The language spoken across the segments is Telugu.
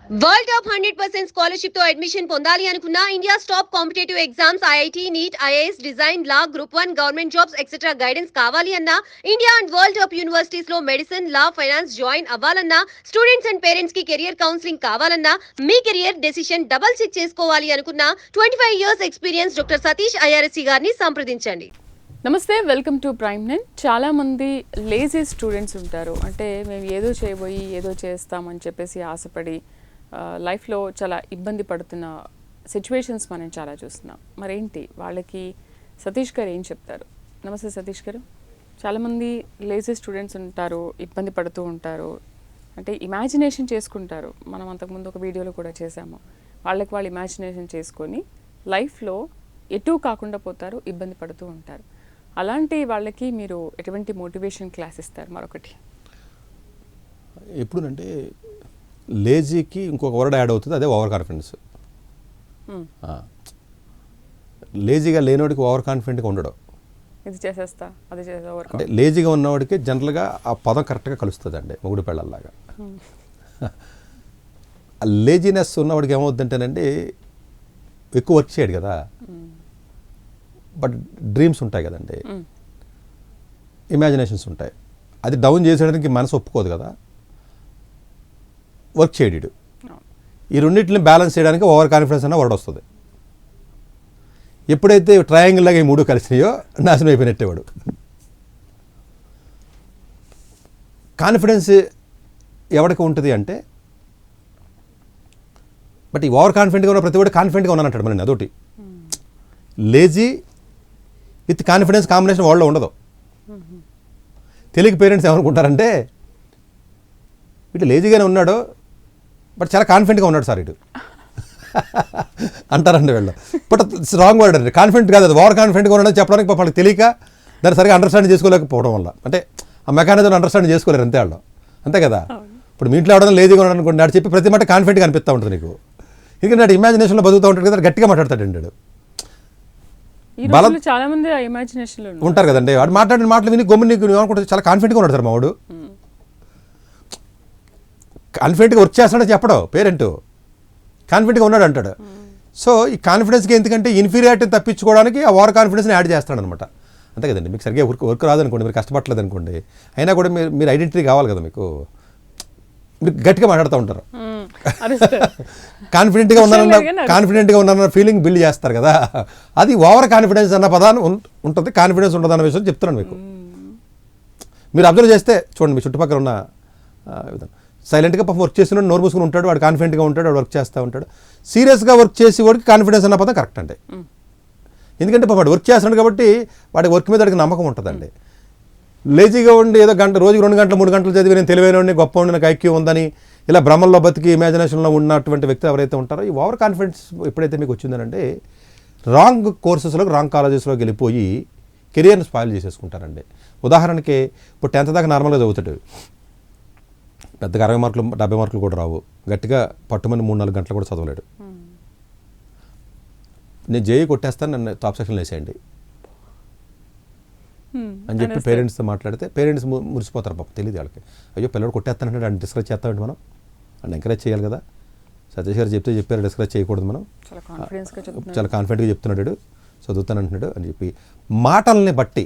వరల్డ్ టాప్ 100% స్కాలర్షిప్ తో అడ్మిషన్ పొందాలి అనుకున్న India's top competitive exams IIT NEET IAS design law group 1 government jobs etcetera guidance కావాలి అన్న India and world top universities లో మెడిసిన్ లా ఫైనాన్స్ జాయిన్ అవ్వాలన్నా స్టూడెంట్స్ అండ్ పేరెంట్స్ కి కెరియర్ కౌన్సిలింగ్ కావాలన్నా మీ కెరియర్ డెసిషన్ డబుల్ చెక్ చేసుకోవాలి అనుకున్న 25 years experience doctor Satish IRSC గారిని సంప్రదించండి. నమస్తే, వెల్కమ్ టు ప్రైమ్ నైన్. చాలామంది లేజీ స్టూడెంట్స్ ఉంటారు. అంటే మేము ఏదో చేయబోయి ఏదో చేస్తామని చెప్పేసి ఆశపడి లైఫ్లో చాలా ఇబ్బంది పడుతున్న సిచ్యువేషన్స్ మనం చాలా చూస్తున్నాం. మరేంటి వాళ్ళకి సతీష్ గారు ఏం చెప్తారు? నమస్తే సతీష్ గారు. చాలామంది లేజీ స్టూడెంట్స్ ఉంటారు, ఇబ్బంది పడుతూ ఉంటారు. అంటే ఇమాజినేషన్ చేసుకుంటారు. మనం అంతకుముందు ఒక వీడియోలో కూడా చేసాము. వాళ్ళకి వాళ్ళు ఇమాజినేషన్ చేసుకొని లైఫ్లో ఎటూ కాకుండా పోతారు, ఇబ్బంది పడుతూ ఉంటారు. అలాంటి వాళ్ళకి మీరు ఎటువంటి మోటివేషన్ క్లాస్ ఇస్తారు? మరొకటి ఎప్పుడునంటే లేజీకి ఇంకొక వర్డ్ యాడ్ అవుతుంది, అదే ఓవర్ కాన్ఫిడెన్స్. లేజీగా లేనివాడికి ఓవర్ కాన్ఫిడెంట్గా ఉండడం, ఇది చేసేస్తా అది చేస్తా. అంటే లేజీగా ఉన్నవాడికి జనరల్గా ఆ పదం కరెక్ట్గా కలుస్తుంది అండి, మొగుడు పెళ్ళల్లాగా. ఆ లేజీనెస్ ఉన్నవాడికి ఏమవుతుందంటేనండి, ఎక్కువ వర్క్ చేయడు కదా, బట్ డ్రీమ్స్ ఉంటాయి కదండి, ఇమాజినేషన్స్ ఉంటాయి. అది డౌన్ చేసేయడానికి మనసు ఒప్పుకోదు కదా, వర్క్ చేయడు. ఈ రెండింటిని బ్యాలెన్స్ చేయడానికి ఓవర్ కాన్ఫిడెన్స్ అన్న వర్డ్ వస్తుంది. ఎప్పుడైతే ట్రయాంగిల్ లాగా ఈ మూడు కలిసినాయో నాశనం అయిపోయినట్టేవాడు. కాన్ఫిడెన్స్ ఎవరికి ఉంటుంది అంటే, బట్ ఈ ఓవర్ కాన్ఫిడెంట్గా ఉన్న ప్రతి వాడు కాన్ఫిడెంట్గా ఉన్నానంటాడు. మళ్ళీ అదొకటి, లేజీ విత్ కాన్ఫిడెన్స్ కాంబినేషన్ వాళ్ళలో ఉండదు. తెలుగు పేరెంట్స్ ఏమనుకుంటారంటే, ఇటు లేజీగానే ఉన్నాడు బట్ చాలా కాన్ఫిడెంట్గా ఉన్నాడు సార్ ఇటు అంటారండి వీళ్ళు. బట్ రాంగ్ వర్డ్ అండి, కాన్ఫిడెంట్ కాదు, అది ఓవర్ కాన్ఫిడెంట్గా ఉన్నాడని చెప్పడానికి వాళ్ళకి తెలియక దాన్ని సరిగా అండర్స్టాండ్ చేసుకోలేకపోవడం వల్ల, అంటే ఆ మెకానిజం అండర్స్టాండ్ చేసుకోలేరు అంతే వాళ్ళు, అంతే కదా. ఇప్పుడు మీ ఇంట్లో ఎవడన్నా లేజీగా ఉన్నాడు అనుకోండి, నాడు చెప్పి ప్రతి మాట కాన్ఫిడెంట్గా అనిపిస్తూ ఉంటుంది నీకు. ఎందుకంటే నాడు ఇమాజినేషన్లో బతుకుతూ ఉంటాడు కదా, గట్టిగా మాట్లాడతాడండి వాడు. బలం చాలా మంది ఇమాజినేషన్లో ఉంటారు కదండి, వాడు మాట్లాడిన మాటలు విని గమ్ముని నీకు అనుకుంటే చాలా కాన్ఫిడెంట్గా ఉన్నాడు సార్ మా వాడు. కాన్ఫిడెంట్గా వర్క్ చేస్తాడని చెప్పడం పేరెంట్, కాన్ఫిడెంట్గా ఉన్నాడు అంటాడు. సో ఈ కాన్ఫిడెన్స్కి ఎందుకంటే ఇన్ఫీరియారిటీని తప్పించుకోవడానికి ఆ ఓవర్ కాన్ఫిడెన్స్ని యాడ్ చేస్తాడు అనమాట, అంతే కదండి. మీకు సరిగ్గా వర్క్ రాదనుకోండి, మీరు కష్టపడలేదు అనుకోండి, అయినా కూడా మీరు ఐడెంటిటీ కావాలి కదా మీకు, మీరు గట్టిగా మాట్లాడుతూ ఉంటారు. కాన్ఫిడెంట్గా ఉన్నారన్న ఫీలింగ్ బిల్డ్ చేస్తారు కదా, అది ఓవర్ కాన్ఫిడెన్స్ అన్న పదాన్ని ఉంటుంది. కాన్ఫిడెన్స్ ఉంటుంది అన్న విషయం చెప్తున్నాను మీకు. మీరు అబ్జర్వ్ చేస్తే చూడండి, మీ చుట్టుపక్కల ఉన్న విధానం, సైలెంట్గా పాపం వర్క్ చేస్తున్నాడు, నోరు మూసుకుని ఉంటాడు, వాడు కాన్ఫిడెంట్గా ఉంటాడు, వాడు వర్క్ చేస్తూ ఉంటాడు. సీరియస్గా వర్క్ చేసి వాడికి కాన్ఫిడెన్స్ అన్న పదం కరెక్ట్ అండి. ఎందుకంటే వాడు వర్క్ చేస్తున్నాడు కాబట్టి వాడికి వర్క్ మీద వాడికి నమ్మకం ఉంటుందండి. లేజీగా ఉండి ఏదో రోజుకి 2 గంటలు 3 గంటలు చదివి నేను తెలివైన గొప్ప ఉండి నాకు ఐక్యూ ఉందని ఇలా భ్రమంలో బతికి ఇమాజినేషన్లో ఉన్నటువంటి వ్యక్తి ఎవరైతే ఉంటారో, ఈ ఓవర్ కాన్ఫిడెన్స్ ఎప్పుడైతే మీకు వచ్చిందనంటే రాంగ్ కోర్సెస్లోకి రాంగ్ కాలేజెస్లోకి వెళ్ళిపోయి కెరియర్ని స్పాయిల్ చేసేసుకుంటారండి. ఉదాహరణకి ఇప్పుడు 10th దాకా నార్మల్గా చదువుతాడు, పెద్దగా 60 మార్కులు 70 మార్కులు కూడా రావు, గట్టిగా పట్టుమని 3-4 గంటలు కూడా చదవలేడు. నేను జేఈ కొట్టేస్తాను, నన్ను టాప్ సెక్షన్లో వేసేయండి అని చెప్పి పేరెంట్స్తో మాట్లాడితే పేరెంట్స్ మురిసిపోతారు. పాపం తెలియదు వాళ్ళకి, అయ్యో పిల్లడు కొట్టేస్తానంటే ఆయన డిస్కరేజ్ చేస్తామండి, మనం అని ఎంకరేజ్ చేయాలి కదా. సతీష్ గారు చెప్పారు డిస్కరేజ్ చేయకూడదు, మనం చాలా కాన్ఫిడెంట్గా చెప్తున్నాడు, చదువుతానంటున్నాడు అని చెప్పి మాటల్ని బట్టి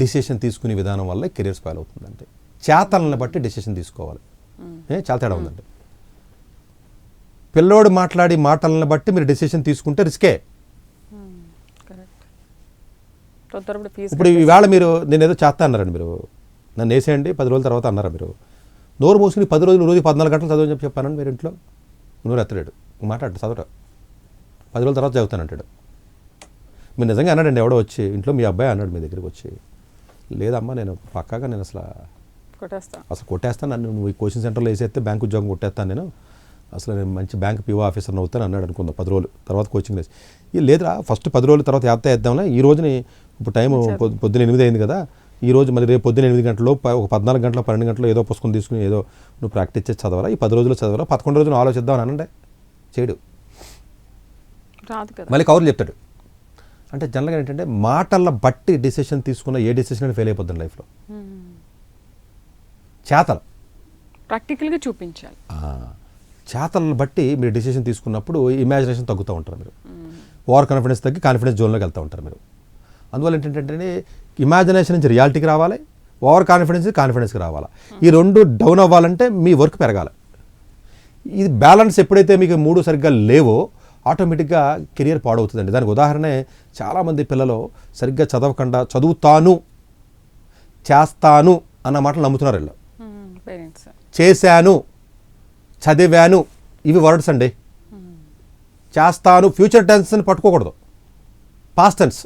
డిసిషన్ తీసుకునే విధానం వల్ల కెరీర్ స్పాయిల్ అవుతుందంటే, చేతల్ని బట్టి డిసిషన్ తీసుకోవాలి. చాలా తేడా ఉందండి. పిల్లోడు మాట్లాడి మాటలను బట్టి మీరు డిసిషన్ తీసుకుంటే రిస్కే. ఇప్పుడు ఈవేళ మీరు నేను ఏదో చేస్తా అన్నారండి, మీరు నన్ను వేసేయండి 10 రోజుల తర్వాత అన్నారా, మీరు నోరు మూసుకుని 10 రోజులు రోజు 14 గంటలు చదవని చెప్పి చెప్పానండి మీరు ఇంట్లో. నోరు ఎత్తడాడు, మాట్లాడు చదవటం 10 రోజుల తర్వాత చదువుతానంటాడు. మీరు నిజంగా అన్నాడండి ఎవడో వచ్చి ఇంట్లో, మీ అబ్బాయి అన్నాడు మీ దగ్గరికి వచ్చి, లేదమ్మా నేను పక్కాగా నేను అసలు కొట్టేస్తాను, నన్ను నువ్వు ఈ కోచింగ్ సెంటర్లో వేసేస్తే బ్యాంక్ ఉద్యోగం కొట్టేస్తాను, నేను అసలు నేను మంచి బ్యాంక్ పిఓ ఆఫీసర్ని అవుతాను అన్నాడు అనుకుందాం. 10 రోజులు తర్వాత కోచింగ్ వేసి, లేదురా ఫస్ట్ 10 రోజుల తర్వాత వేద్దాంలే, ఈ రోజుని ఇప్పుడు టైం పొద్దున 8 అయింది కదా, ఈ రోజు మళ్ళీ రేపు పొద్దున 8 గంటల్లో ఒక 14 గంటలు 12 గంటలు ఏదో పుస్తకం తీసుకుని ఏదో నువ్వు ప్రాక్టీస్ చేసి చదవరా, ఈ 10 రోజులు చదవరా, 11 రోజులు ఆలోచిద్దాం అని అనండి, చేయడు. మళ్ళీ కవర్లు చెప్తాడు. అంటే జనరల్గా ఏంటంటే మాటల బట్టి డిసిషన్ తీసుకున్న ఏ డిసిషన్ ఫెయిల్ అయిపోతుంది లైఫ్లో. చేతలు ప్రాక్టికల్గా చూపించాలి. చేతలను బట్టి మీరు డిసిషన్ తీసుకున్నప్పుడు ఇమాజినేషన్ తగ్గుతూ ఉంటారు మీరు. ఓవర్ కాన్ఫిడెన్స్ తగ్గి కాన్ఫిడెన్స్ జోన్లోకి వెళ్తూ ఉంటారు మీరు. అందువల్ల ఏంటంటే ఇమాజినేషన్ నుంచి రియాలిటీకి రావాలి, ఓవర్ కాన్ఫిడెన్స్కి రావాలి. ఈ రెండు డౌన్ అవ్వాలంటే మీ వర్క్ పెరగాలి. ఇది బ్యాలెన్స్ ఎప్పుడైతే మీకు మూడు సరిగ్గా లేవో ఆటోమేటిక్గా కెరియర్ పాడవుతుందండి. దానికి ఉదాహరణే చాలామంది పిల్లలు సరిగ్గా చదవకుండా చదువుతాను చేస్తాను అన్న మాటలు నమ్ముతున్నారు. వీళ్ళు పేరెంట్స్ చేశాను చదివాను ఇవి వర్డ్స్ అండి. చేస్తాను ఫ్యూచర్ టెన్స్ని పట్టుకోకూడదు, పాస్ట్ టెన్స్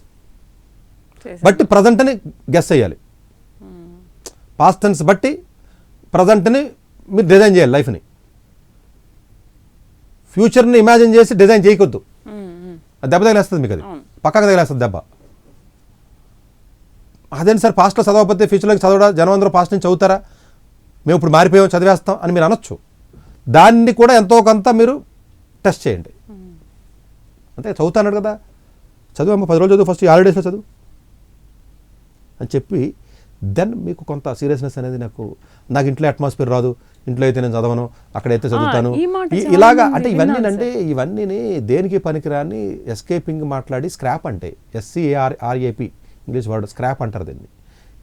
బట్టి ప్రజెంట్ని గెస్ చేయాలి. పాస్ట్ టెన్స్ బట్టి ప్రజెంట్ని మీరు డిజైన్ చేయాలి. లైఫ్ని ఫ్యూచర్ని ఇమాజిన్ చేసి డిజైన్ చేయకొద్దు. అది దెబ్బ తగిలేస్తుంది మీకు, అది పక్కకు తగిలేస్తుంది దెబ్బ. అదేంటి సార్ పాస్ట్లో చదవకపోతే ఫ్యూచర్లోకి చదవడా, జనం అందరూ పాస్ట్ నుంచి చదువుతారా, మేము ఇప్పుడు మారిపోయాం చదివేస్తాం అని మీరు అనొచ్చు. దాన్ని కూడా ఎంతో కొంత మీరు టెస్ట్ చేయండి. అంతే చదువుతాడు కదా, చదువు 10 రోజులు చదువు, ఫస్ట్ హాలిడేస్లో చదువు అని చెప్పి దెన్ మీకు కొంత సీరియస్నెస్ అనేది నాకు ఇంట్లో అట్మాస్ఫియర్ రాదు, ఇంట్లో అయితే నేను చదవను, అక్కడైతే చదువుతాను ఇలాగా అంటే ఇవన్నీ దేనికి పనికిరాని ఎస్కేపింగ్ మాట్లాడి స్క్రాప్ అంటే SCRAP ఇంగ్లీష్ వర్డ్ స్క్రాప్ అంటారు దీన్ని.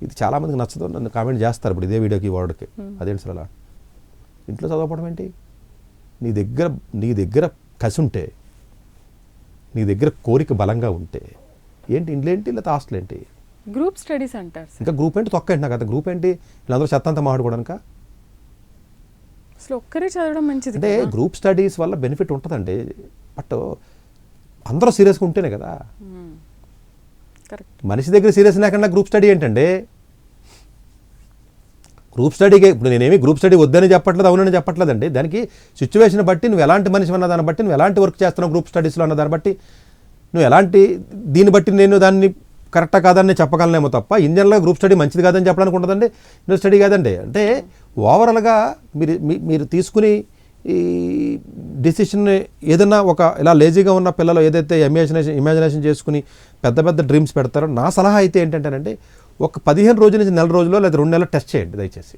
ఇది చాలామందికి నచ్చదు, నన్ను కామెంట్ చేస్తారు ఇప్పుడు ఇదే వీడియోకి వర్డ్కి. అదేంటి సార్ అలా ఇంట్లో చదవడం ఏంటి? నీ దగ్గర కసి ఉంటే, నీ దగ్గర కోరిక బలంగా ఉంటే ఏంటి ఇంట్లో ఏంటి లేదా హాస్టల్ ఏంటి? గ్రూప్ స్టడీస్ అంటారు. ఇంకా గ్రూప్ ఏంటి తొక్క ఏంటి నాకు అంత గ్రూప్ ఏంటి? వీళ్ళందరూ చెత్తంతా మాట్లాడుకోవడానిక? అసలు ఒక్కరే చదవడం మంచిది అంటే గ్రూప్ స్టడీస్ వల్ల బెనిఫిట్ ఉంటుందండి, బట్ అందరూ సీరియస్గా ఉంటేనే కదా. కరెక్ట్. మనిషి దగ్గర సీరియస్ లేకుండా గ్రూప్ స్టడీ ఏంటండి? గ్రూప్ స్టడీకి ఇప్పుడు నేనేమి గ్రూప్ స్టడీ వద్దని చెప్పట్లేదు, అవునని చెప్పట్లేదండి. దానికి సిచ్యువేషన్ బట్టి నువ్వు ఎలాంటి మనిషి అన్న దాన్ని బట్టి, నువ్వు ఎలాంటి వర్క్ చేస్తున్నావు గ్రూప్ స్టడీస్లో అన్న దాన్ని బట్టి, నువ్వు ఎలాంటి దీన్ని బట్టి నేను దాన్ని కరెక్టా కాదని చెప్పగలనేమో తప్ప ఇంజనరల్గా గ్రూప్ స్టడీ మంచిది కాదని చెప్పడానికి ఉండదండి. ఇండివిజువల్ స్టడీ కాదండి. అంటే ఓవరాల్గా మీరు తీసుకుని ఈ డిసిషన్ని ఏదైనా ఒక ఇలా లేజీగా ఉన్న పిల్లలు ఏదైతే ఇమాజినేషన్ చేసుకుని పెద్ద పెద్ద డ్రీమ్స్ పెడతారో, నా సలహా అయితే ఏంటంటేనండి ఒక 15 రోజుల నుంచి నెల రోజుల్లో లేదా 2 నెలలు టెస్ట్ చేయండి దయచేసి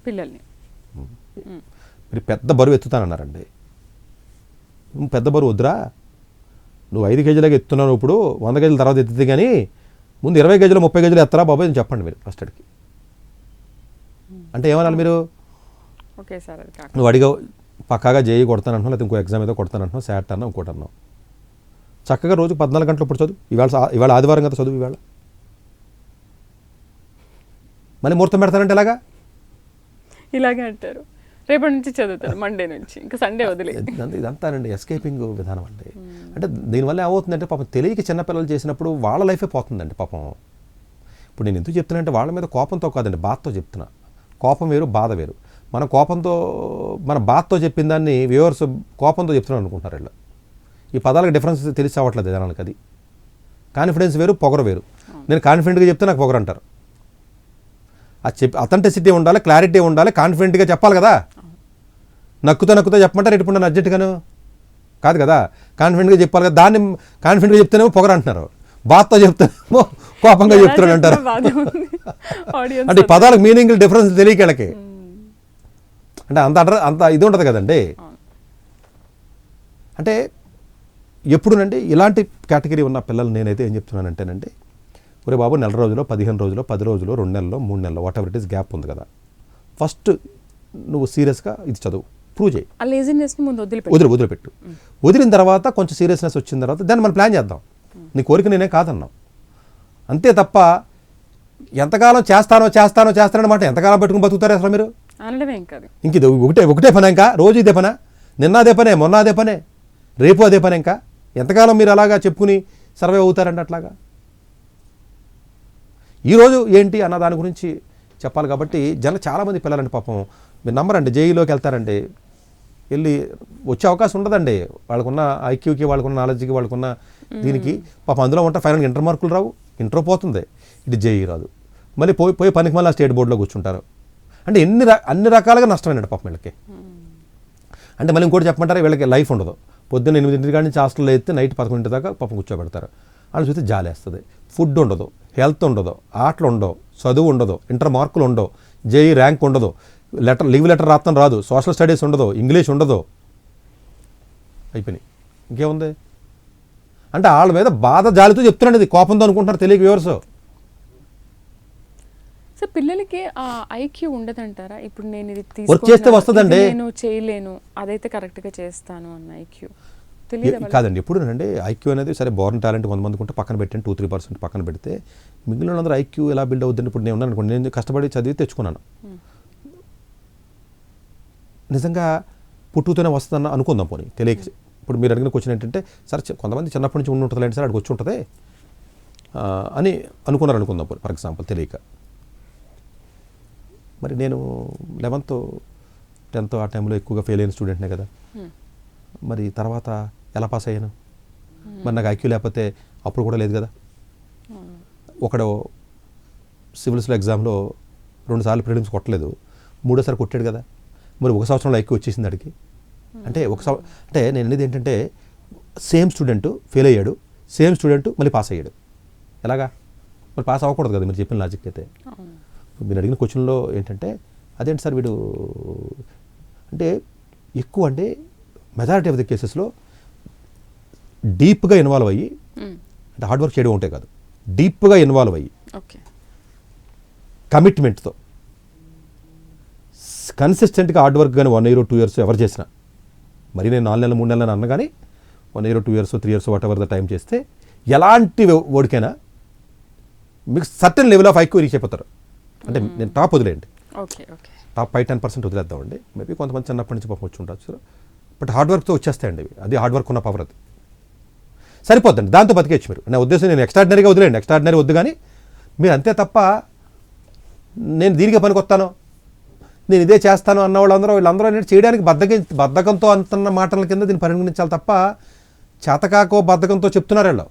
పిల్లల్ని. మీరు పెద్ద బరువు ఎత్తుతానన్నారండి, నువ్వు పెద్ద బరువు వద్దురా, నువ్వు 5 కేజీలకి ఎత్తున్నావు, ఇప్పుడు 100 కేజీల తర్వాత ఎత్తుతుంది, కానీ ముందు 20 కేజీలు 30 కేజీలు ఎత్తరా బాబాయ్ అని చెప్పండి మీరు ఫస్ట్కి. అంటే ఏమన్నారు మీరు? ఓకే సార్ అది కాక నువ్వు అడిగావు పక్కాగా జేఈ కొడతానంటున్నావు, లేకపోతే ఇంకో ఎగ్జామ్ ఏదో కొడతానంటున్నావు, శాట్ అన్నా ఇంకోటి అన్నావు, చక్కగా రోజు 14 గంటలు ఇప్పుడు చదువు. ఇవాళ ఆదివారం కదా చదువు, ఇవాళ మళ్ళీ ముహూర్తం పెడతానంటే ఎలాగా? ఇలాగే అంటారు. రేపటి నుంచి చదువుతారు, మండే నుంచి, ఇంకా సండే వదిలే. ఇదంతానండి ఎస్కేపింగ్ విధానం అండి. అంటే దీనివల్ల ఏమవుతుందంటే పాపం తెలియక చిన్నపిల్లలు చేసినప్పుడు వాళ్ళ లైఫే పోతుందండి పాపం. ఇప్పుడు నేను ఎందుకు చెప్తున్నానంటే వాళ్ళ మీద కోపంతో కాదండి, బాధతో చెప్తున్నా. కోపం వేరు, బాధ వేరు. మన కోపంతో మన బాధతో చెప్పిన దాన్ని వ్యూవర్స్ కోపంతో చెప్తున్నాను అనుకుంటారు వీళ్ళు. ఈ పదాలకు డిఫరెన్స్ తెలిసి అవ్వట్లేదు జనానికి. అది కాన్ఫిడెన్స్ వేరు, పొగరు వేరు. నేను కాన్ఫిడెంట్గా చెప్తే నాకు పొగరు అంటారు. అది అథెంటిసిటీ ఉండాలి, క్లారిటీ ఉండాలి, కాన్ఫిడెంట్గా చెప్పాలి కదా. నక్కుతో చెప్పమంటారు ఇప్పుడు నన్ను అర్జెంటుగాను కాదు కదా, కాన్ఫిడెంట్గా చెప్పాలి కదా. దాన్ని కాన్ఫిడెంట్గా చెప్తేనేమో పొగరు అంటున్నారు, బాధతో చెప్తేనేమో కోపంగా చెప్తున్నాను అంటారు. అంటే పదాలకు మీనింగ్ డిఫరెన్స్ తెలియక వీళ్ళకి. అంటే అంత ఇది ఉంటుంది కదండి. అంటే ఎప్పుడునండి ఇలాంటి కేటగిరీ ఉన్న పిల్లలు నేనైతే ఏం చెప్తున్నానంటేనండి, ఒరే బాబు 4 రోజులు 15 రోజులు 10 రోజులు 2 నెలలు 3 నెలలు what ever it is gap ఉంది కదా, ఫస్ట్ నువ్వు సీరియస్గా ఇది చదువు, ప్రూవ్ చేయి. వదిలిపెట్టు. వదిలిన తర్వాత కొంచెం సీరియస్నెస్ వచ్చిన తర్వాత దాన్ని మనం ప్లాన్ చేద్దాం. నీ కోరిక నేనే కాదన్నాం అంతే తప్ప ఎంతకాలం చేస్తానో మాట ఎంతకాలం పెట్టుకుని బతుకుతారు అసలు మీరు? ఇంక ఇది ఒకటే పని, ఇంకా రోజు ఇదే పనా, నిన్న అదే పనే, మొన్న అదే పనే, రేపు అదే పని, ఇంకా ఎంతకాలం మీరు అలాగా చెప్పుకుని సర్వే అవుతారండి? అట్లాగా ఈరోజు ఏంటి అన్న దాని గురించి చెప్పాలి కాబట్టి చాలామంది పిల్లలండి పాపం మీరు నమ్మరండి, జేఈలోకి వెళ్తారండి, వెళ్ళి వచ్చే అవకాశం ఉండదండి. వాళ్ళకున్న ఐక్యూకి, వాళ్ళకున్న నాలెడ్జ్కి, వాళ్ళకున్న దీనికి పాపం అందులో ఉంటే ఫైనల్గా ఇంటర్ మార్కులు రావు, ఇంటర్ పోతుంది, ఇటు జేఈ రాదు, మళ్ళీ పోయి పనికి మళ్ళీ స్టేట్ బోర్డులో కూర్చుంటారు. అంటే అన్ని రకాలుగా నష్టమైనట్టు పాపం వీళ్ళకి. అంటే మళ్ళీ ఇంకోటి చెప్పమంటారా, వీళ్ళకి లైఫ్ ఉండదు. పొద్దున్న 8 గంటల నుంచి హాస్టల్లో అయితే నైట్ 11 దాకా పాపం కూర్చోబెడతారు. వాళ్ళు చూస్తే జాలేస్తుంది. ఫుడ్ ఉండదు, హెల్త్ ఉండదు, ఆటలు ఉండవు, చదువు ఉండదు, ఇంటర్ మార్కులు ఉండవు, జేఈ ర్యాంక్ ఉండదు, లీవ్ లెటర్ రాత్రం రాదు, సోషల్ స్టడీస్ ఉండదు, ఇంగ్లీష్ ఉండదు, అయిపోయినాయి. ఇంకేముంది అంటే వాళ్ళ మీద బాధ జాలితో చెప్తున్నాడు, ఇది కోపంతో అనుకుంటున్నారు తెలియక వ్యూవర్స్. సో పిల్లలకి ఆ ఐక్యూ ఉండదంటారా? ఇప్పుడు నేను ఇది వర్క్ చేస్తే వస్తుందండి. నేను చేయలేను, అదైతే కరెక్ట్గా చేస్తాను అన్న ఐక్యూ తెలియదు కాదండి. ఎప్పుడు అండి ఐక్యూ అనేది సరే బోర్న్ టాలెంట్ కొంతమందికి ఉంటే పక్కన పెట్టండి, 2-3% పక్కన పెడితే మిగిలిన వాళ్ళందరూ ఐక్యూ ఎలా బిల్డ్ అవుతుంది? ఇప్పుడు నేను ఉన్నాను అనుకోండి, నేను కష్టపడి చదివి తెచ్చుకున్నాను, నిజంగా పుట్టుతూనే వస్తుందన్న అనుకుందాం పోనీ తెలియక. ఇప్పుడు మీరు అడిగిన క్వశ్చన్ ఏంటంటే సార్ కొంతమంది చిన్నప్పటి నుంచి ఉండి ఉంటుంది లేండి సార్ అక్కడికి వచ్చి ఉంటుంది అని అనుకున్నారు అనుకుందాం పోనీ ఫర్ ఎగ్జాంపుల్ తెలియక. మరి నేను 11th 10th ఆ టైంలో ఎక్కువగా ఫెయిల్ అయిన స్టూడెంట్నే కదా, మరి తర్వాత ఎలా పాస్ అయ్యాను? మరి నాకు ఐక్యూ లేకపోతే అప్పుడు కూడా లేదు కదా. ఒకడు సివిల్స్లో ఎగ్జామ్లో 2 సార్లు ప్రిలిమ్స్ కొట్టలేదు, 3వ సారి కొట్టాడు కదా, మరి 1 సంవత్సరంలో ఐక్యూ వచ్చేసింది అడిగి. అంటే అంటే నేను అనేది ఏంటంటే సేమ్ స్టూడెంట్ ఫెయిల్ అయ్యాడు, సేమ్ స్టూడెంట్ మళ్ళీ పాస్ అయ్యాడు, ఎలాగా? మరి పాస్ అవ్వకూడదు కదా మీరు చెప్పిన లాజిక్ అయితే. మీరు అడిగిన క్వశ్చన్లో ఏంటంటే అదేంటి సార్ వీడు అంటే ఎక్కువ అంటే మెజారిటీ ఆఫ్ ది కేసెస్లో డీప్గా ఇన్వాల్వ్ అయ్యి, అంటే హార్డ్ వర్క్ చేయడం ఉంటే కాదు, డీప్గా ఇన్వాల్వ్ అయ్యి కమిట్మెంట్తో కన్సిస్టెంట్గా హార్డ్ వర్క్ కానీ 1 year 2 years ఎవరు చేసినా, మరి నేను 4 నెలలు 3 నెలలు అన్న కానీ 1 year 2 years 3 years whatever the time చేస్తే ఎలాంటి ఓడికైనా మీకు certain level of IQ reach అయిపోతారు. అంటే నేను టాప్ వదిలేయండి, టాప్ 5-10% వదిలేద్దామండి, మేబీ కొంతమంది చిన్నప్పటి నుంచి పాపం వచ్చి ఉండొచ్చు, బట్ హార్డ్ వర్క్తో వచ్చేస్తాయండి అవి, అది హార్డ్ వర్క్ ఉన్న పవర్, అది సరిపోద్దండి, దాంతో బతికేయచ్చు మీరు. నా ఉద్దేశం నేను ఎక్స్ట్రాడినరీగా వదిలేండి, ఎక్స్ట్రాడినరీ వద్దు కానీ మీరు అంతే తప్ప నేను దీనికే పనికొస్తాను నేను ఇదే చేస్తాను అన్న వీళ్ళందరూ అనేది చేయడానికి బద్ధకంతో అంటున్న మాటల కింద దీన్ని పరిగణించాలి తప్ప చేతకాకో బద్ధకంతో చెప్తున్నారు వీళ్ళు.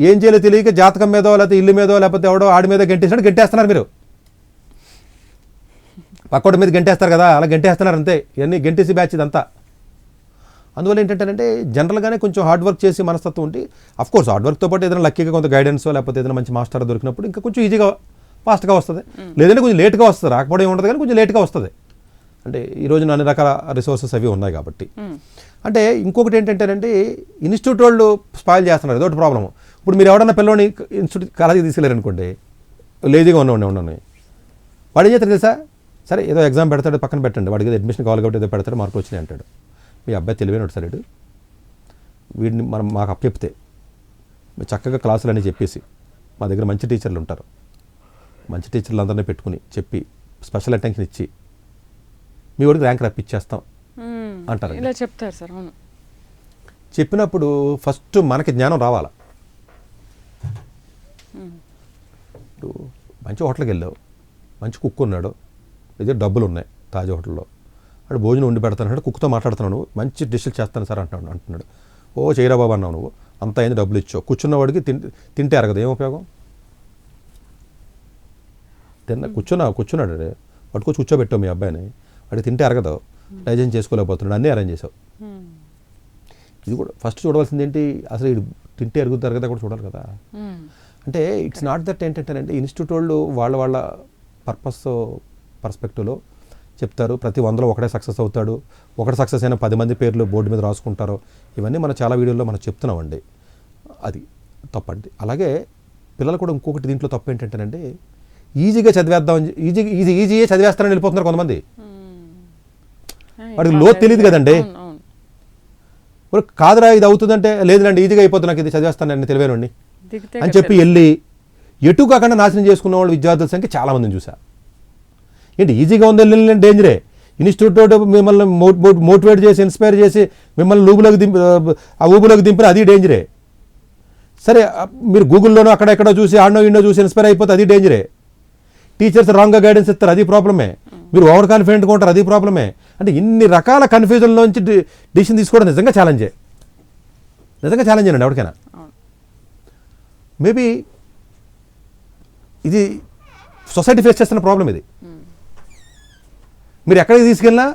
ఏం చేయాలో తెలియక జాతకం మీదో లేకపోతే ఇల్లు మీదో లేకపోతే ఎవడో ఆడి మీద గంటేస్తున్నారు మీరు, పక్కోడి మీద గంటేస్తారు కదా అలా గంటేస్తున్నారు అంతే, ఇవన్నీ గంటేసి బ్యాచ్ ఇదంతా. అందువల్ల ఏంటంటే జనరల్గానే కొంచెం హార్డ్ వర్క్ చేసి మనస్తత్వం ఉంటే అఫ్కోర్స్ హార్డ్ వర్క్తో పాటు ఏదైనా లక్కీగా కొంత గైడెన్స్ లేకపోతే ఏదైనా మంచి మాస్టర్ దొరికినప్పుడు ఇంకా కొంచెం ఈజీగా ఫాస్ట్గా వస్తుంది, లేదంటే కొంచెం లేట్గా వస్తుంది, రాకపోవడం ఏముంటుంది కానీ కొంచెం లేట్గా వస్తుంది. అంటే ఈరోజు అన్ని రకాల రిసోర్సెస్ అవి ఉన్నాయి కాబట్టి. అంటే ఇంకొకటి ఏంటంటేనండి ఇన్స్టిట్యూట్ వాళ్ళు స్పాయిల్ చేస్తున్నారు, ఇదొకటి ప్రాబ్లము. ఇప్పుడు మీరు ఎవడన్నా పిల్లని ఇన్స్టిట్యూట్ కాలేజీకి తీసుకెళ్ళారు అనుకోండి, లేజీగా ఉండవు వాడు ఏం చేస్తారు తెలుసా, సరే ఏదో ఎగ్జామ్ పెడతాడు పక్కన పెట్టండి, వాడికి ఏదో అడ్మిషన్ కావాలి కాబట్టి ఏదో పెడతాడు, మార్కులు వచ్చినాయి అంటాడు. మీ అబ్బాయి తెలివైనడు సార్, వీడిని మనం మాకు అప్పచెప్తే చక్కగా క్లాసులు అన్నీ చెప్పేసి, మా దగ్గర మంచి టీచర్లు ఉంటారు, మంచి టీచర్లు అందరినీ పెట్టుకుని చెప్పి స్పెషల్ అటెన్షన్ ఇచ్చి మీ వాడికి ర్యాంక్ రప్పించేస్తాం అంటారు. ఇలా చెప్తారు సార్. అవును, చెప్పినప్పుడు ఫస్ట్ మనకి జ్ఞానం రావాలా. ఇప్పుడు మంచి హోటల్కి వెళ్ళావు, మంచి కుక్ ఉన్నాడు, ఇదే డబ్బులు ఉన్నాయి తాజా హోటల్లో, అక్కడ భోజనం వండి పెడతాను, కుక్తో మాట్లాడుతున్నాను, మంచి డిష్లు చేస్తాను సార్ అంటున్నాడు. ఓ చేయరా బాబు అన్నావు నువ్వు, అంత అయింది డబ్బులు ఇచ్చావు, కూర్చున్నవాడికి తింటే అరగదు, ఏం ఉపయోగం? కూర్చున్నాడు పట్టుకొచ్చి కూర్చోబెట్టావు మీ అబ్బాయిని, వాడికి తింటే అరగదు, డైజెషన్ చేసుకోలేకపోతున్నాడు, అన్నీ అరేంజ్ చేసావు. ఇది కూడా ఫస్ట్ చూడవలసింది ఏంటి, అసలు ఇది తింటే అరుగుద్ది అరగదా కూడా చూడాలి కదా. అంటే ఇట్స్ నాట్ దట్ ఏంటంటేనంటే ఇన్స్టిట్యూట్ వాళ్ళు వాళ్ళ పర్స్పెక్టివ్లో చెప్తారు, ప్రతి 100లో ఒకటే సక్సెస్ అవుతాడు, ఒకటి సక్సెస్ అయిన 10 మంది పేర్లు బోర్డు మీద రాసుకుంటారు, ఇవన్నీ మనం చాలా వీడియోల్లో మనం చెప్తున్నామండి, అది తప్పండి. అలాగే పిల్లలు కూడా ఇంకొకటి దీంట్లో తప్పు ఏంటంటేనండి ఈజీగా చదివేద్దామని ఈజీగా చదివేస్తారని వెళ్ళిపోతున్నారు కొంతమంది. వాడికి లోతు తెలియదు కదండి, కాదురా ఇది అవుతుందంటే లేదండి ఈజీగా అయిపోతుంది నాకు ఇది చదివేస్తాను నేను తెలివేనండి అని చెప్పి వెళ్ళి ఎటు కాకుండా నాశనం చేసుకున్న వాళ్ళు విద్యార్థుల సంఖ్య చాలామందిని చూసా. ఏంటి ఈజీగా ఉంది వెళ్ళిన డేంజరే, ఇన్స్టిట్యూట్ మిమ్మల్ని మోటివేట్ చేసి ఇన్స్పైర్ చేసి మిమ్మల్ని ఊబులోకి దింపిన అది డేంజరే. సరే మీరు గూగుల్లోనో అక్కడెక్కడో చూసి ఆడనో ఇండో చూసి ఇన్స్పైర్ అయిపోతే అది డేంజరే. టీచర్స్ రాంగ్గా గైడెన్స్ ఇస్తారు, అది ప్రాబ్లమే. మీరు ఓవర్ కాన్ఫిడెంట్గా ఉంటారు, అది ప్రాబ్లమే. అంటే ఇన్ని రకాల కన్ఫ్యూజన్లోంచి డిసిషన్ తీసుకోవడం నిజంగా ఛాలెంజే అండి ఎవరికైనా. మేబీ ఇది సొసైటీ ఫేస్ చేస్తున్న ప్రాబ్లం ఇది. మీరు ఎక్కడికి తీసుకెళ్ళినా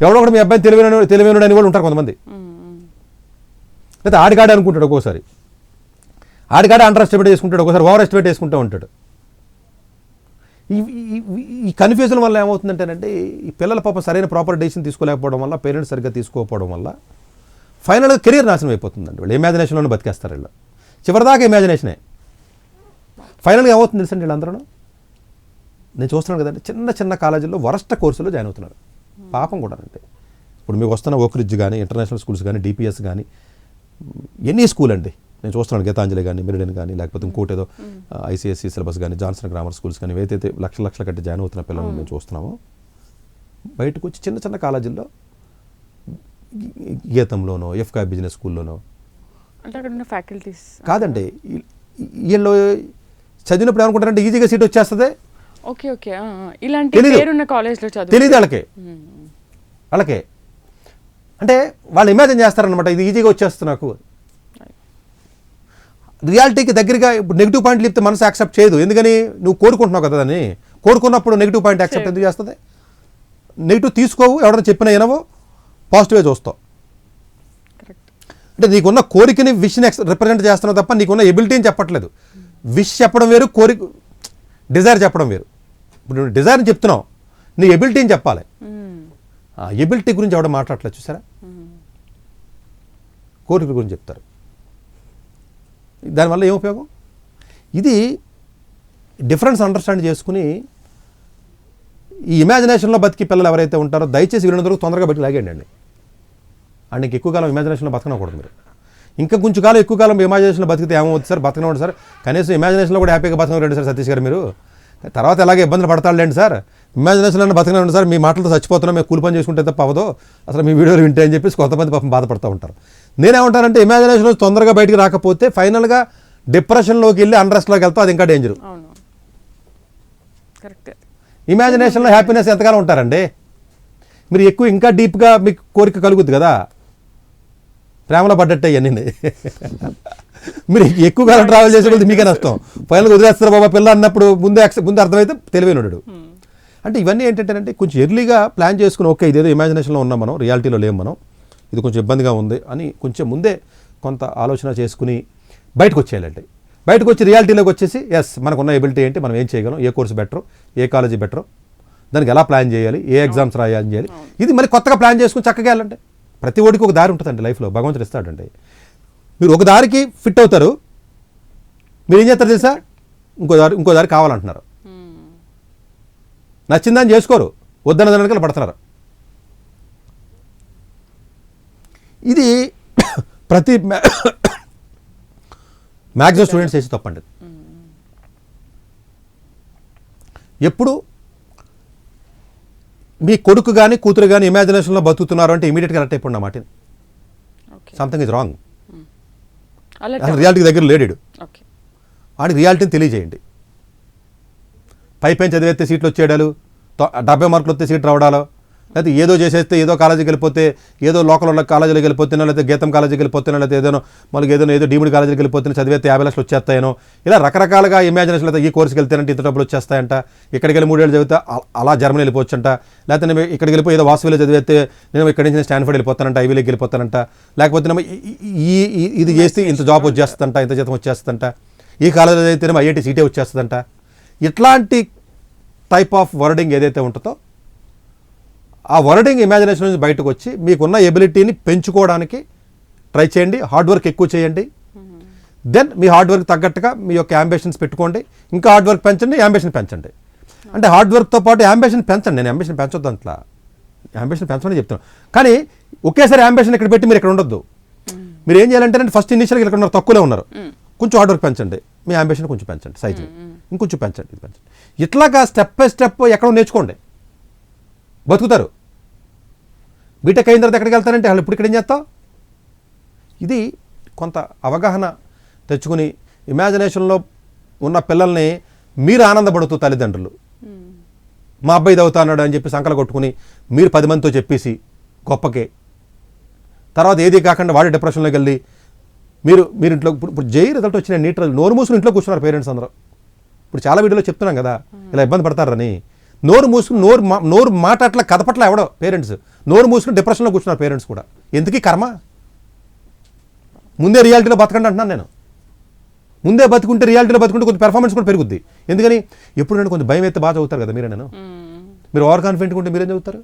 ఎవడో ఒకటి మీ అబ్బాయిని తెలివైనడు అని వాళ్ళు ఉంటారు కొంతమంది, లేదా ఆడికాడే అనుకుంటాడు, ఒక్కోసారి ఆడికాడే అండర్ ఎస్టిమేట్ చేసుకుంటాడు, ఒకసారి ఓవర్ ఎస్టిమేట్ చేసుకుంటూ ఉంటాడు. ఈ కన్ఫ్యూజన్ వల్ల ఏమవుతుందంటేనంటే ఈ పిల్లల పాపం సరైన ప్రాపర్ డెసిషన్ తీసుకోలేకపోవడం వల్ల, పేరెంట్స్ సరిగ్గా తీసుకోకపోవడం వల్ల ఫైనల్గా కెరీర్ నాశనం అయిపోతుందండి. వాళ్ళు ఇమాజినేషన్లోనే బతికేస్తారు. వీళ్ళు చివరిదాకా ఇమాజినేషనే. ఫైనల్గా ఏమవుతుంది తెలుసండి, వీళ్ళందరూ నేను చూస్తున్నాను కదండి, చిన్న చిన్న కాలేజీల్లో వరస్ట్ కోర్సులో జాయిన్ అవుతున్నారు. పాపం కూడా అంటే ఇప్పుడు మీకు వస్తున్న ఓక్రిడ్జ్ కానీ, ఇంటర్నేషనల్ స్కూల్స్ కానీ, డిపిఎస్ కానీ, ఎనీ స్కూల్ అండి నేను చూస్తున్నాను, గీతాంజలి కానీ, మెరిడియన్ కానీ, లేకపోతే ఇంకోటి ఏదో ఐసిఎస్సి సిలబస్ కానీ, జాన్సన్ గ్రామర్ స్కూల్స్ కానీ, ఏదైతే లక్షల కట్టి జాయిన్ అవుతున్న పిల్లలు మేము చూస్తున్నామో, బయటకు వచ్చి చిన్న చిన్న కాలేజీల్లో గీతంలోనో, ఎఫ్కా బిజినెస్ స్కూల్లోనో అంటే అక్కడ ఉన్న ఫ్యాకల్టీస్ కాదండి, వీళ్ళు చదివినప్పుడు ఏమనుకుంటారంటే ఈజీగా సీట్ వచ్చేస్తుంది. ఓకే ఓకే ఇలాంటి పేరున్న కాలేజ్లో చదువు తెలియదు వాళ్ళకే. అంటే వాళ్ళు ఇమాజిన్ చేస్తారనమాట, ఇది ఈజీగా వచ్చేస్తుంది నాకు. రియాలిటీకి దగ్గరగా ఇప్పుడు నెగిటివ్ పాయింట్లు చెప్తే మనసు యాక్సెప్ట్ చేయదు. ఎందుకని నువ్వు కోరుకుంటున్నావు కదా, దాన్ని కోరుకున్నప్పుడు నెగిటివ్ పాయింట్ యాక్సెప్ట్ ఎందుకు చేస్తుంది? నెగిటివ్ తీసుకోవు, ఎవరైనా చెప్పినా వినవు, పాజిటివ్గా చూస్తావు. అంటే నీకున్న కోరికని విష్ని రిప్రజెంట్ చేస్తున్నావు తప్ప నీకున్న ఎబిలిటీని చెప్పట్లేదు. విష్ చెప్పడం వేరు, కోరిక డిజైర్ చెప్పడం వేరు. ఇప్పుడు నువ్వు డిజైర్ని చెప్తున్నావు, నీ ఎబిలిటీని చెప్పాలి. ఎబిలిటీ గురించి ఎవడ మాట్లాడలేదు చూసారా, కోరిక గురించి చెప్తారు. దానివల్ల ఏం ఉపయోగం? ఇది డిఫరెన్స్ అండర్స్టాండ్ చేసుకుని ఈ ఇమాజినేషన్లో బతికి పిల్లలు ఎవరైతే ఉంటారో దయచేసి వీళ్ళందరూ తొందరగా బతికి లాగేయండి అండి. అండ్ ఎక్కువ కాలం ఇమాజినేషన్లో బతకనకూడదు మీరు. ఇంకా కొంచెం కాలం ఎక్కువ కాలం ఇమాజినేషన్లో బతికితే ఏమవుతుంది సార్, బతకనివ్వండి సార్, కనీసం ఇమాజినేషన్లో కూడా హ్యాపీగా బతకనివ్వండి సార్ సతీష్ గారు. మీరు తర్వాత ఎలాగే ఇబ్బందులు పడతాడులేండి సార్, ఇమాజినేషన్లో బతకనివ్వండి సార్, మీ మాటలతో చచ్చిపోతున్నాం, మేము కూలి పని చేసుకుంటే తప్ప అవ్వదు, అసలు మీ వీడియోలు వింటే అని చెప్పేసి కొంతమంది పాపం బాధపడుతూ ఉంటారు. నేనేమంటానంటే ఇమాజినేషన్లో తొందరగా బయటికి రాకపోతే ఫైనల్గా డిప్రెషన్లోకి వెళ్ళి అన్రెస్ట్లోకి వెళ్తాం, అది ఇంకా డేంజర్. ఇమాజినేషన్లో హ్యాపీనెస్ ఎంతకాలం ఉంటారండి? మీరు ఎక్కువ ఇంకా డీప్గా మీకు కోరిక కలుగుద్ది కదా, ప్రేమలో పడ్డట్టే ఇవన్నీ. మీరు ఎక్కువ కాలం ట్రావెల్ చేసేది మీకే నష్టం. ఫైనల్గా వదిలేస్తారు బాబా పిల్ల అన్నప్పుడు ముందే అర్థమైతే తెలివైనడు. అంటే ఇవన్నీ ఏంటంటే కొంచెం ఎర్లీగా ప్లాన్ చేసుకుని, ఓకే ఇదేదో ఇమాజినేషన్లో ఉన్నాం మనం, రియాలిటీలో లేము మనం, ఇది కొంచెం ఇబ్బందిగా ఉంది అని కొంచెం ముందే కొంత ఆలోచన చేసుకుని బయటకు వచ్చేయాలండి. బయటకు వచ్చి రియాలిటీలోకి వచ్చేసి ఎస్ మనకున్న ఎబిలిటీ ఏంటి, మనం ఏం చేయగలం, ఏ కోర్సు బెటరు, ఏ కాలేజీ బెటరు, దానికి ఎలా ప్లాన్ చేయాలి, ఏ ఎగ్జామ్స్ రాయాలని చేయాలి, ఇది మరి కొత్తగా ప్లాన్ చేసుకుని చక్కగా వెళ్ళండి. ప్రతి ఒడికి ఒక దారి ఉంటుందండి లైఫ్లో, భగవంతుడు ఇస్తాడండి. మీరు ఒక దారికి ఫిట్ అవుతారు, మీరు ఏం చేస్తారు తెలుసా, ఇంకో దారి కావాలంటున్నారు, నచ్చిందని చేసుకోరు, వద్దన్న దానికల్లా పడుతున్నారు. ఇది ప్రతి మ్యాక్సిమం స్టూడెంట్స్ చేసి తప్పండి. ఎప్పుడు మీ కొడుకు కానీ కూతురు కానీ ఇమాజినేషన్లో బతుకుతున్నారు అంటే ఇమీడియట్గా కరెక్ట్ అయిపోండి మాట. Something is wrong. అసలు రియాలిటీకి దగ్గర లేడు. వాడికి రియాలిటీని తెలియజేయండి. పైపైన చదివేస్తే సీట్లు వచ్చేయడాలు, 70 మార్కులు వస్తే సీట్ రావడాలో, లేకపోతే ఏదో చేసేస్తే ఏదో కాలేజీకి వెళ్ళిపోతే, ఏదో లోకల్ ఉన్న కాలేజీలోకి వెళ్ళిపోతున్నా, లేకపోతే గీతం కాలేజీకి వెళ్ళిపోతున్నా, లేకపోతే ఏదో డీమ్డ్ కాలేజీకి వెళ్ళిపోతున్నా, చదివేస్తే 50 లక్షలు వచ్చేస్తాయనో, ఇలా రకరకాలుగా ఇమాజినేషన్. లేకపోతే ఈ కోర్సుకి వెళ్తేనంటే ఇంత డబ్బులు వచ్చేస్తాయంట, ఇక్కడికి వెళ్ళి 3 ఏళ్ళు చదివితే అలా జర్మనీ వెళ్ళిపోవచ్చంట, లేకపోతే నేను ఇక్కడికి వెళ్ళిపోయి ఏదో వాసువిలో చదివేస్తే నేను ఇక్కడి నుంచి స్టాన్ఫర్డ్ వెళ్ళిపోతానంట, ఐవీలోకి వెళ్ళిపోతానంట, లేకపోతే ఇది చేస్తే ఇంత జాబ్ వచ్చేస్తుందంట, ఇంత జీతం వచ్చేస్తుందంట, ఈ కాలేజీలో అయితే ఐఐటీ సీటే వచ్చేస్తుందంట. ఇట్లాంటి టైప్ ఆఫ్ వర్డింగ్ ఏదైతే ఉంటుందో ఆ వర్డింగ్ ఇమాజినేషన్ నుంచి బయటకు వచ్చి మీకున్న ఎబిలిటీని పెంచుకోవడానికి ట్రై చేయండి. హార్డ్ వర్క్ ఎక్కువ చేయండి. దెన్ మీ హార్డ్ వర్క్ తగ్గట్టుగా మీ యొక్క యాంబిషన్స్ పెట్టుకోండి. ఇంకా హార్డ్ వర్క్ పెంచండి, యాంబిషన్ పెంచండి. అంటే హార్డ్ వర్క్తో పాటు యాంబిషన్ పెంచండి. నేను యాంబిషన్ పెంచొద్దు అంతలా, యాంబిషన్ పెంచమని చెప్తున్నాను. కానీ ఒకేసారి యాంబిషన్ ఇక్కడ పెట్టి మీరు ఇక్కడ ఉండొద్దు. మీరు ఏం చేయాలంటే ఫస్ట్ ఇనిషియల్గా ఇక్కడ ఉన్నారు, తక్కువలో ఉన్నారు, కొంచెం హార్డ్ వర్క్ పెంచండి, మీ యాంబిషన్ కొంచెం పెంచండి, సైజుని ఇంకొంచెం పెంచండి, ఇది పెంచండి. ఇట్లాగా స్టెప్ బై స్టెప్ ఎక్కడో నేర్చుకోండి, బతుకుతారు. బీటెక్ అయిన తర్వాత ఎక్కడికి వెళ్తారంటే వాళ్ళు ఇప్పుడు ఇక్కడ ఏం చేస్తావు. ఇది కొంత అవగాహన తెచ్చుకుని ఇమాజినేషన్లో ఉన్న పిల్లల్ని మీరు ఆనందపడుతూ తల్లిదండ్రులు మా అబ్బాయి చదువుతా అన్నాడు అని చెప్పి సంకలు కొట్టుకుని మీరు 10 మందితో చెప్పేసి గొప్పకే తర్వాత ఏది కాకుండా వాడి డిప్రెషన్లోకి వెళ్ళి మీరు ఇంట్లో ఇప్పుడు జై రిజల్ట్ వచ్చిన నీట్ నోరు మూసుకుని ఇంట్లో కూర్చున్నారు పేరెంట్స్ అందరూ. ఇప్పుడు చాలా వీడియోలో చెప్తున్నాం కదా ఇలా ఇబ్బంది పడతారని. నోరు మూసుకుని నోరు మాట అట్లా కదపట్ల ఎవడో పేరెంట్స్, నోరు మూసుకుని డిప్రెషన్లో కూర్చున్నారు పేరెంట్స్ కూడా. ఎందుకీ కర్మ, ముందే రియాలిటీలో బతకండి అంటున్నాను నేను. ముందే బతుకుంటే, రియాలిటీలో బతుకుంటే కొంచెం పెర్ఫార్మెన్స్ కూడా పెరుగుద్ది. ఎందుకని ఎప్పుడు నేను కొంచెం భయం అయితే బాగా చదువుతారు కదా మీరే. మీరు ఓవర్ కాన్ఫిడెంట్గా ఉంటే మీరేం చదువుతారు?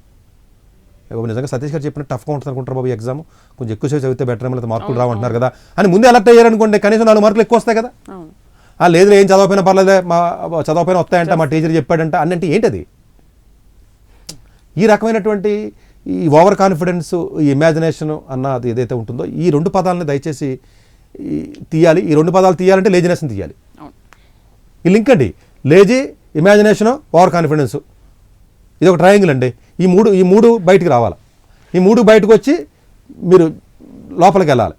నిజంగా సతీష్ గారు చెప్పిన టఫ్గా ఉంటుంది అనుకుంటారు బాబు ఎగ్జామ్, కొంచెం ఎక్కువసేపు చదివితే బెటర్ ఏమైనా మార్కులు రావంటున్నారు కదా అని ముందే అలర్ట్ అయ్యారనుకోండి, కనీసం 4 మార్కులు ఎక్కువ వస్తాయి కదా. లేదు ఏం చదవకపోయినా పర్లేదే, మా చదవకపోయినా వస్తాయంట, మా టీచర్ చెప్పాడంట అన్నంటే ఏంటది? ఈ రకమైనటువంటి ఈ ఓవర్ కాన్ఫిడెన్స్, ఈ ఇమాజినేషన్ అన్నది ఏదైతే ఉంటుందో, ఈ 2 పదాలని దయచేసి తీయాలి. ఈ 2 పదాలు తీయాలంటే లేజినెస్ని తీయాలి. ఈ లింక్ అండి, లేజీ, ఇమాజినేషను, ఓవర్ కాన్ఫిడెన్స్, ఇది ఒక ట్రయాంగిల్ అండి. ఈ మూడు బయటికి రావాలి. ఈ 3 బయటకు వచ్చి మీరు లోపలికి వెళ్ళాలి.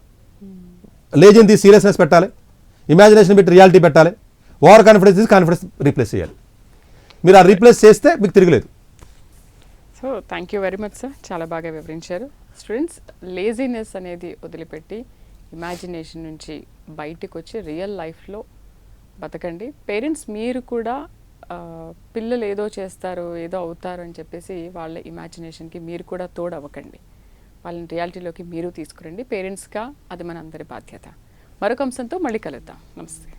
లేజీని తీసి సీరియస్నెస్ పెట్టాలి, ఇమాజినేషన్ పెట్టి రియాలిటీ పెట్టాలి, ఓవర్ కాన్ఫిడెన్స్ తీసి కాన్ఫిడెన్స్ రీప్లేస్ చేయాలి. మీరు ఆ రీప్లేస్ చేస్తే మీకు తిరగలేదు. So thank you very much sir, చాలా బాగా వివరించారు. స్టూడెంట్స్, లేజీనెస్ అనేది వదిలిపెట్టి ఇమాజినేషన్ నుంచి బయటికి వచ్చి రియల్ లైఫ్లో బతకండి. పేరెంట్స్ మీరు కూడా పిల్లలు ఏదో చేస్తారు, ఏదో అవుతారు అని చెప్పేసి వాళ్ళ ఇమాజినేషన్కి మీరు కూడా తోడవ్వకండి. వాళ్ళని రియాలిటీలోకి మీరు తీసుకురండి. పేరెంట్స్గా అది మన అందరి బాధ్యత. మరొక అంశంతో మళ్ళీ కలుద్దాం. నమస్తే.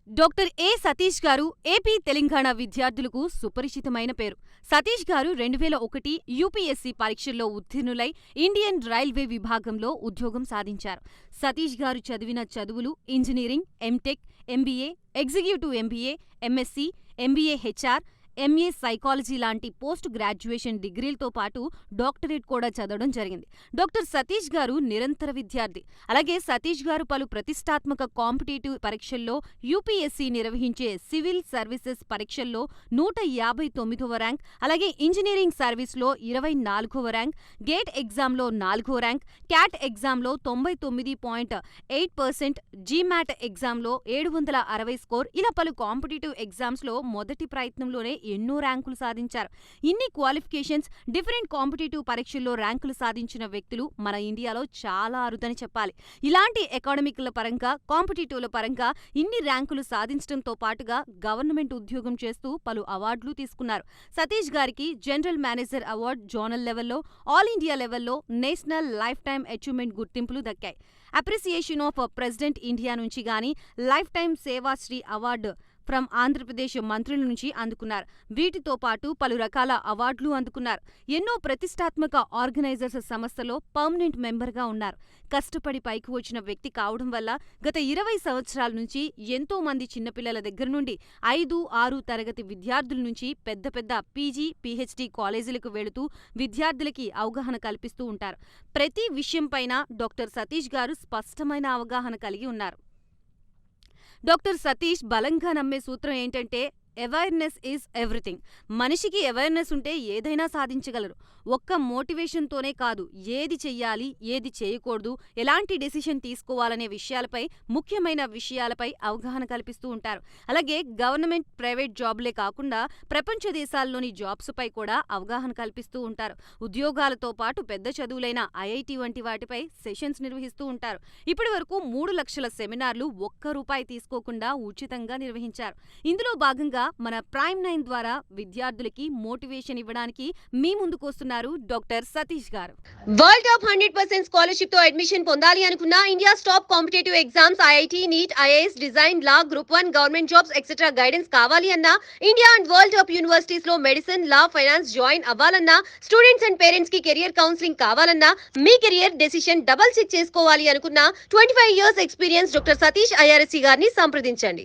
డాక్టర్ ఏ సతీష్ గారు ఏపీ తెలంగాణ విద్యార్థులకు సుపరిచితమైన పేరు. సతీష్ గారు 2001 యూపీఎస్సీ పరీక్షల్లో ఉత్తీర్ణులై ఇండియన్ రైల్వే విభాగంలో ఉద్యోగం సాధించారు. సతీష్ గారు చదివిన చదువులు engineering, M Tech, MBA, executive MBA, MSc, MBA HR, MA psychology లాంటి పోస్ట్ గ్రాడ్యుయేషన్ డిగ్రీలతో పాటు డాక్టరేట్ కూడా చదవడం జరిగింది. డాక్టర్ సతీష్ గారు నిరంతర విద్యార్థి. అలాగే సతీష్ గారు పలు ప్రతిష్టాత్మక కాంపిటేటివ్ పరీక్షల్లో, యూపీఎస్సీ నిర్వహించే సివిల్ సర్వీసెస్ పరీక్షల్లో 159వ ర్యాంక్, అలాగే ఇంజనీరింగ్ సర్వీస్లో 24వ ర్యాంక్, గేట్ ఎగ్జామ్లో 4వ ర్యాంక్, క్యాట్ ఎగ్జామ్లో 99.8%, జీమాట్ ఎగ్జామ్లో 760 స్కోర్, ఇలా పలు కాంపిటేటివ్ ఎగ్జామ్స్లో మొదటి ప్రయత్నంలోనే ఎన్నో ర్యాంకులు సాధించారు. ఇన్ని క్వాలిఫికేషన్స్, డిఫరెంట్ కాంపిటేటివ్ పరీక్షల్లో ర్యాంకులు సాధించిన వ్యక్తులు మన ఇండియాలో చాలా అరుదని చెప్పాలి. ఇలాంటి అకాడమిక్ల పరంగా, కాంపిటేటివ్ల పరంగా ఇన్ని ర్యాంకులు సాధించడంతో పాటుగా గవర్నమెంట్ ఉద్యోగం చేస్తూ పలు అవార్డులు తీసుకున్నారు. సతీష్ గారికి జనరల్ మేనేజర్ అవార్డు జోనల్ లెవెల్లో, ఆల్ ఇండియా లెవెల్లో, నేషనల్ లైఫ్ టైమ్ అచీవ్మెంట్ గుర్తింపులు దక్కాయి. అప్రిసియేషన్ ఆఫ్ ప్రెసిడెంట్ ఇండియా నుంచి గానీ life time Sevashri award from Andhra Pradesh మంత్రుల నుంచి అందుకున్నారు. వీటితో పాటు పలు రకాల అవార్డులు అందుకున్నారు. ఎన్నో ప్రతిష్టాత్మక ఆర్గనైజర్స్ సంస్థలో పర్మనెంట్ మెంబర్గా ఉన్నారు. కష్టపడి పైకి వచ్చిన వ్యక్తి కావడం వల్ల గత 20 సంవత్సరాల నుంచి ఎంతో మంది చిన్నపిల్లల దగ్గర నుండి 5, 6 తరగతి విద్యార్థుల నుంచి పెద్ద పెద్ద పీజీ, పీహెచ్డీ కాలేజీలకు వెళుతూ విద్యార్థులకి అవగాహన కల్పిస్తూ ఉంటారు. ప్రతి విషయంపైన డాక్టర్ సతీష్ గారు స్పష్టమైన అవగాహన కలిగి ఉన్నారు. డాక్టర్ సతీష్ బలంగా నమ్మే సూత్రం ఏంటంటే, అవేర్నెస్ ఈజ్ ఎవ్రీథింగ్. మనిషికి అవేర్నెస్ ఉంటే ఏదైనా సాధించగలరు. ఒక్క మోటివేషన్తోనే కాదు, ఏది చెయ్యాలి, ఏది చేయకూడదు, ఎలాంటి డెసిషన్ తీసుకోవాలనే విషయాలపై, ముఖ్యమైన విషయాలపై అవగాహన కల్పిస్తూ ఉంటారు. అలాగే గవర్నమెంట్, ప్రైవేట్ జాబ్లే కాకుండా ప్రపంచ దేశాల్లోని జాబ్స్పై కూడా అవగాహన కల్పిస్తూ ఉంటారు. ఉద్యోగాలతో పాటు పెద్ద చదువులైన ఐఐటి వంటి వాటిపై సెషన్స్ నిర్వహిస్తూ ఉంటారు. ఇప్పటి వరకు 3 లక్షల సెమినార్లు ₹1 తీసుకోకుండా ఉచితంగా నిర్వహించారు. ఇందులో భాగంగా మన ప్రైమ్ 9 ద్వారా విద్యార్థులకి మోటివేషన్ ఇవ్వడానికి మీ ముందుకొస్తున్నారు డాక్టర్ సతీష్ గారు. వరల్డ్ టాప్ 100% స్కాలర్షిప్ తో అడ్మిషన్ పొందాలి అనుకున్న India top competitive exams IIT, NEET, IAS, design, law, group 1 government jobs etcetera guidance కావాలి అన్నా, India and world top universities లో మెడిసిన్, లా, ఫైనాన్స్ జాయిన్ అవ్వాలన్నా, స్టూడెంట్స్ అండ్ పేరెంట్స్ కి కెరియర్ కౌన్సిలింగ్ కావాలన్నా, మీ కెరియర్ డెసిషన్ డబుల్ చెక్ చేసుకోవాలి అనుకున్న 25 years experience doctor Satish IRSC గారిని సంప్రదించండి.